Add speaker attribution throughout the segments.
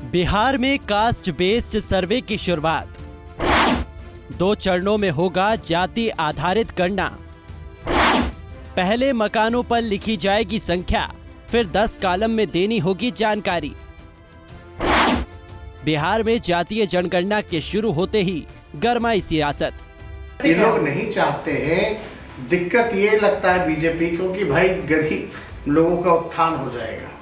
Speaker 1: बिहार में caste based सर्वे की शुरुआत। 2 चरणों में होगा जाति आधारित गणना। पहले मकानों पर लिखी जाएगी संख्या, फिर 10 कॉलम में देनी होगी जानकारी। बिहार में जातीय जनगणना के शुरू होते ही गरमाई सियासत।
Speaker 2: ये लोग नहीं चाहते हैं। दिक्कत ये लगता है बीजेपी को कि भाई गरीब लोगों का उत्थान हो जाएगा।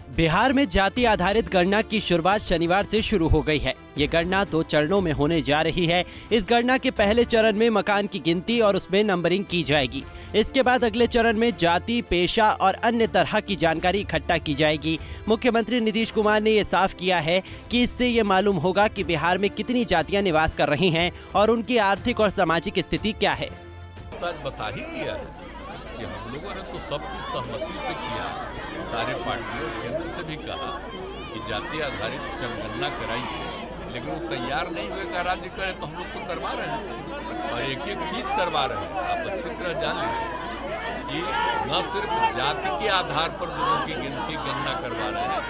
Speaker 1: बिहार में जाति आधारित गणना की शुरुआत शनिवार से शुरू हो गई है। ये गणना 2 चरणों में होने जा रही है। इस गणना के पहले चरण में मकान की गिनती और उसमें नंबरिंग की जाएगी। इसके बाद अगले चरण में जाति, पेशा और अन्य तरह की जानकारी इकट्ठा की जाएगी। मुख्यमंत्री नीतीश कुमार ने ये साफ किया है कि इससे ये मालूम होगा कि बिहार में कितनी जातियां निवास कर रही हैं और उनकी आर्थिक और सामाजिक स्थिति क्या है।
Speaker 3: बता ही दिया है कि हम लोगों ने तो सबकी सहमति से किया, सारे पार्टियों केंद्र से भी कहा कि जाति आधारित जनगणना कराइए, लेकिन वो तैयार नहीं हुए का राज्य करे तो हम लोग तो करवा रहे हैं और एक एक चीज करवा रहे हैं। आप अच्छी तरह जान लीजिए कि न सिर्फ जाति के आधार पर लोगों की गिनती गणना करवा रहे हैं,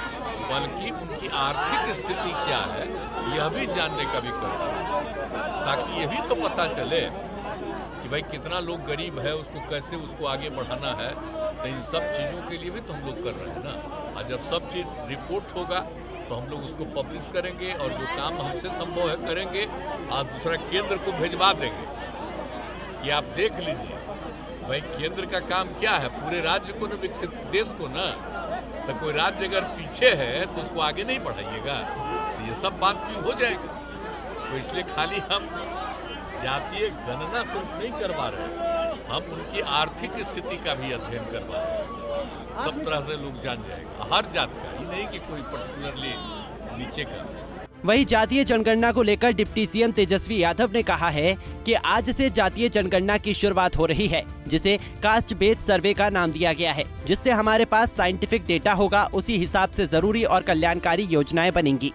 Speaker 3: बल्कि उनकी आर्थिक स्थिति क्या है यह भी जानने का भी करवा रहे हैं, ताकि ये भी तो पता चले कि भाई कितना लोग गरीब है, उसको कैसे उसको आगे बढ़ाना है। तो इन सब चीज़ों के लिए भी तो हम लोग कर रहे हैं ना। और जब सब चीज़ रिपोर्ट होगा तो हम लोग उसको पब्लिश करेंगे और जो काम हमसे संभव है करेंगे और दूसरा केंद्र को भेजवा देंगे कि आप देख लीजिए भाई केंद्र का काम क्या है, पूरे राज्य को न विकसित देश को ना। तो कोई राज्य अगर पीछे है तो उसको आगे नहीं बढ़ाइएगा, तो ये सब बात भी हो जाएगा। तो इसलिए खाली हम जातीय गणना सिर्फ नहीं करवा रहे, हम उनकी आर्थिक स्थिति का भी अध्ययन करवा रहे हैं। सब तरह से लोग जान जाएगा, हर जात का, ये नहीं कि कोई पर्टिकुलरली नीचे का।
Speaker 1: वहीं जातीय जनगणना को लेकर डिप्टी सीएम तेजस्वी यादव ने कहा है कि आज से जातीय जनगणना की शुरुआत हो रही है, जिसे कास्ट बेस्ड सर्वे का नाम दिया गया है, जिससे हमारे पास साइंटिफिक डेटा होगा। उसी हिसाब से जरूरी और कल्याणकारी योजनाएं बनेंगी।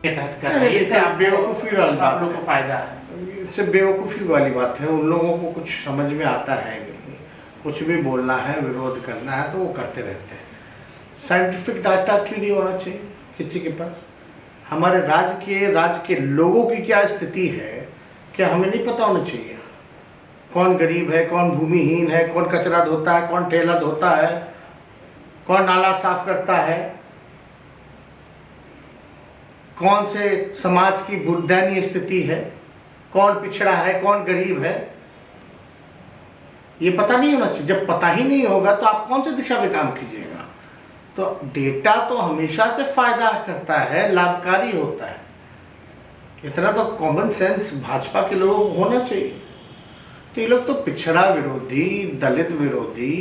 Speaker 2: बेवकूफ़ी वाली बात को फायदा है, इससे बेवकूफ़ी वाली बात है। उन लोगों को कुछ समझ में आता है नहीं, कुछ भी बोलना है, विरोध करना है तो वो करते रहते हैं। साइंटिफिक डाटा क्यों नहीं होना चाहिए किसी के पास? हमारे राज्य के लोगों की क्या स्थिति है, क्या हमें नहीं पता होना चाहिए? कौन गरीब है, कौन भूमिहीन है, कौन कचरा धोता है, कौन ठेला धोता है, कौन नाला साफ करता है, कौन से समाज की बुद्धानीय स्थिति है, कौन पिछड़ा है, कौन गरीब है, ये पता नहीं होना चाहिए। जब पता ही नहीं होगा तो आप कौन सी दिशा में काम कीजिएगा? तो डेटा तो हमेशा से फायदा करता है, लाभकारी होता है। इतना तो कॉमन सेंस भाजपा के लोगों को होना चाहिए। तो ये लोग तो पिछड़ा विरोधी, दलित विरोधी,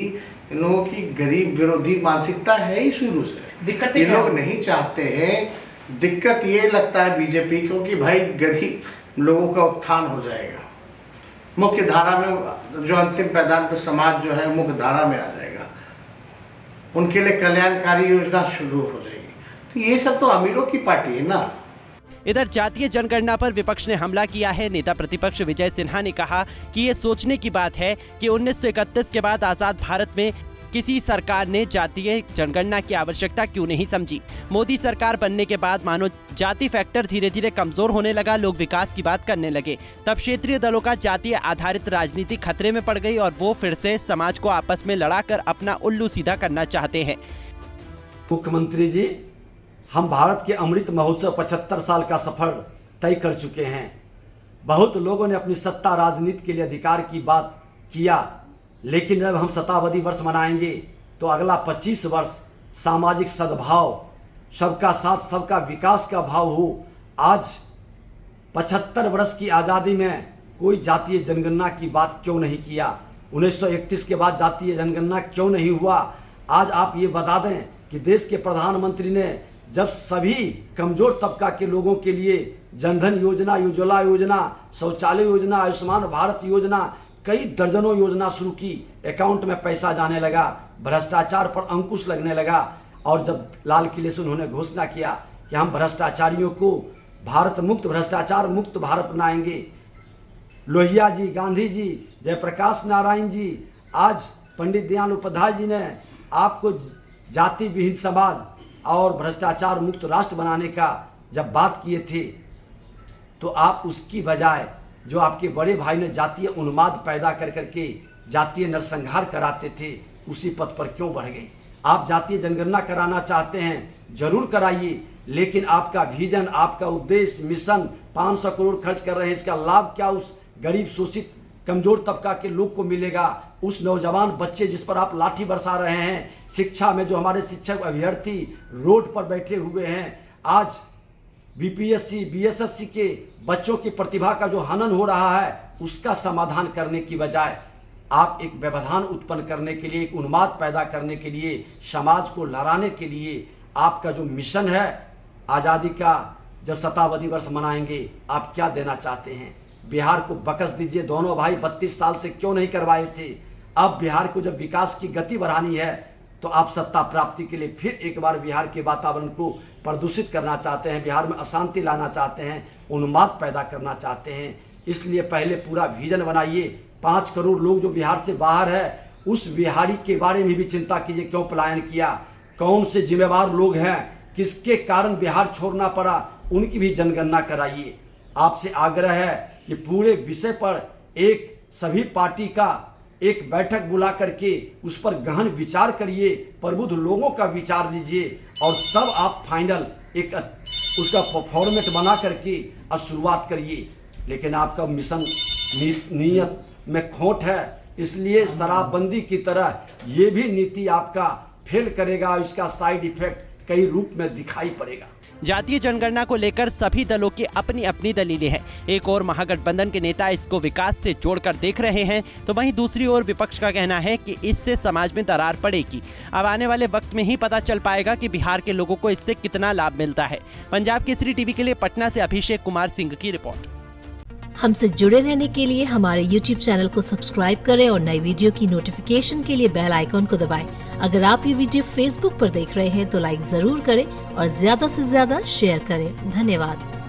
Speaker 2: इन लोगों की गरीब विरोधी मानसिकता है ही शुरू से। ये लोग नहीं चाहते हैं। दिक्कत ये लगता है बीजेपी को कि भाई गरीब लोगों का उत्थान हो जाएगा, मुख्य धारा में जो अंतिम पैदान पर समाज जो है मुख्य धारा में आ जाएगा, उनके लिए कल्याणकारी योजना शुरू हो जाएगी। तो ये सब तो अमीरों की पार्टी है ना।
Speaker 1: इधर जातीय जनगणना पर विपक्ष ने हमला किया है। नेता प्रतिपक्ष विजय सिन्हा ने कहा कि ये सोचने की बात है कि 1931 के बाद आजाद भारत में किसी सरकार ने जातीय जनगणना की आवश्यकता क्यों नहीं समझी। मोदी सरकार बनने के बाद मानो जाति फैक्टर धीरे धीरे कमजोर होने लगा, लोग विकास की बात करने लगे। तब क्षेत्रीय दलों का जातीय आधारित राजनीति खतरे में पड़ गई और वो फिर से समाज को आपस में लड़ाकर अपना उल्लू सीधा करना चाहते हैं।
Speaker 4: मुख्यमंत्री जी, हम भारत के अमृत महोत्सव 75 साल का सफर तय कर चुके हैं। बहुत लोगों ने अपनी सत्ता राजनीति के लिए अधिकार की बात किया, लेकिन जब हम शताब्दी वर्ष मनाएंगे तो अगला 25 वर्ष सामाजिक सद्भाव, सबका साथ सबका विकास का भाव हो। आज 75 वर्ष की आज़ादी में कोई जातीय जनगणना की बात क्यों नहीं किया? 1931 के बाद जातीय जनगणना क्यों नहीं हुआ? आज आप ये बता दें कि देश के प्रधानमंत्री ने जब सभी कमजोर तबका के लोगों के लिए जनधन योजना, उज्ज्वला योजना, शौचालय योजना, आयुष्मान भारत योजना, कई दर्जनों योजना शुरू की, अकाउंट में पैसा जाने लगा, भ्रष्टाचार पर अंकुश लगने लगा। और जब लाल किले से उन्होंने घोषणा किया कि हम भ्रष्टाचारियों को भारत मुक्त, भ्रष्टाचार मुक्त भारत बनाएंगे, लोहिया जी, गांधी जी, जयप्रकाश नारायण जी, आज पंडित दीनदयाल उपाध्याय जी ने आपको जाति विहीन समाज, और भ्रष्टाचार मुक्त राष्ट्र बनाने का जब बात किए थे, तो आप उसकी बजाय जो आपके बड़े भाई ने जातीय उन्माद पैदा कर करके जातीय नरसंहार कराते थे, उसी पथ पर क्यों बढ़ गए? आप जातीय जनगणना कराना चाहते हैं, जरूर कराइए, लेकिन आपका विजन, आपका उद्देश्य, मिशन 500 करोड़ खर्च कर रहे हैं, इसका लाभ क्या उस गरीब शोषित कमजोर तबका के लोग को मिलेगा? उस नौजवान बच्चे जिस पर आप लाठी बरसा रहे हैं, शिक्षा में जो हमारे शिक्षक अभ्यर्थी रोड पर बैठे हुए हैं, आज बीपीएससी बीएसएससी के बच्चों की प्रतिभा का जो हनन हो रहा है, उसका समाधान करने की बजाय आप एक व्यवधान उत्पन्न करने के लिए, एक उन्माद पैदा करने के लिए, समाज को लड़ाने के लिए आपका जो मिशन है, आज़ादी का जब शताब्दी वर्ष मनाएंगे, आप क्या देना चाहते हैं? बिहार को बकस दीजिए, दोनों भाई 32 साल से क्यों नहीं करवाए थे? अब बिहार को जब विकास की गति बढ़ानी है, तो आप सत्ता प्राप्ति के लिए फिर एक बार बिहार के वातावरण को प्रदूषित करना चाहते हैं, बिहार में अशांति लाना चाहते हैं, उन्माद पैदा करना चाहते हैं। इसलिए पहले पूरा विजन बनाइए। 5 करोड़ लोग जो बिहार से बाहर है, उस बिहारी के बारे में भी चिंता कीजिए, क्यों पलायन किया, कौन से जिम्मेवार लोग हैं, किसके कारण बिहार छोड़ना पड़ा, उनकी भी जनगणना कराइए। आपसे आग्रह है कि पूरे विषय पर एक सभी पार्टी का एक बैठक बुला करके उस पर गहन विचार करिए, प्रबुद्ध लोगों का विचार लीजिए, और तब आप फाइनल एक उसका फॉर्मेट बना करके शुरुआत करिए। लेकिन आपका मिशन नीयत में खोट है, इसलिए शराबबंदी की तरह ये भी नीति आपका फेल करेगा, इसका साइड इफेक्ट कई रूप में दिखाई पड़ेगा।
Speaker 1: जातीय जनगणना को लेकर सभी दलों की अपनी अपनी दलीलें हैं। एक और महागठबंधन के नेता इसको विकास से जोड़कर देख रहे हैं, तो वहीं दूसरी ओर विपक्ष का कहना है कि इससे समाज में दरार पड़ेगी। अब आने वाले वक्त में ही पता चल पाएगा कि बिहार के लोगों को इससे कितना लाभ मिलता है। पंजाब केसरी टीवी के लिए पटना से अभिषेक कुमार सिंह की रिपोर्ट।
Speaker 5: हमसे जुड़े रहने के लिए हमारे YouTube चैनल को सब्सक्राइब करें और नई वीडियो की नोटिफिकेशन के लिए बेल आइकॉन को दबाएं। अगर आप ये वीडियो Facebook पर देख रहे हैं तो लाइक जरूर करें और ज्यादा से ज्यादा शेयर करें। धन्यवाद।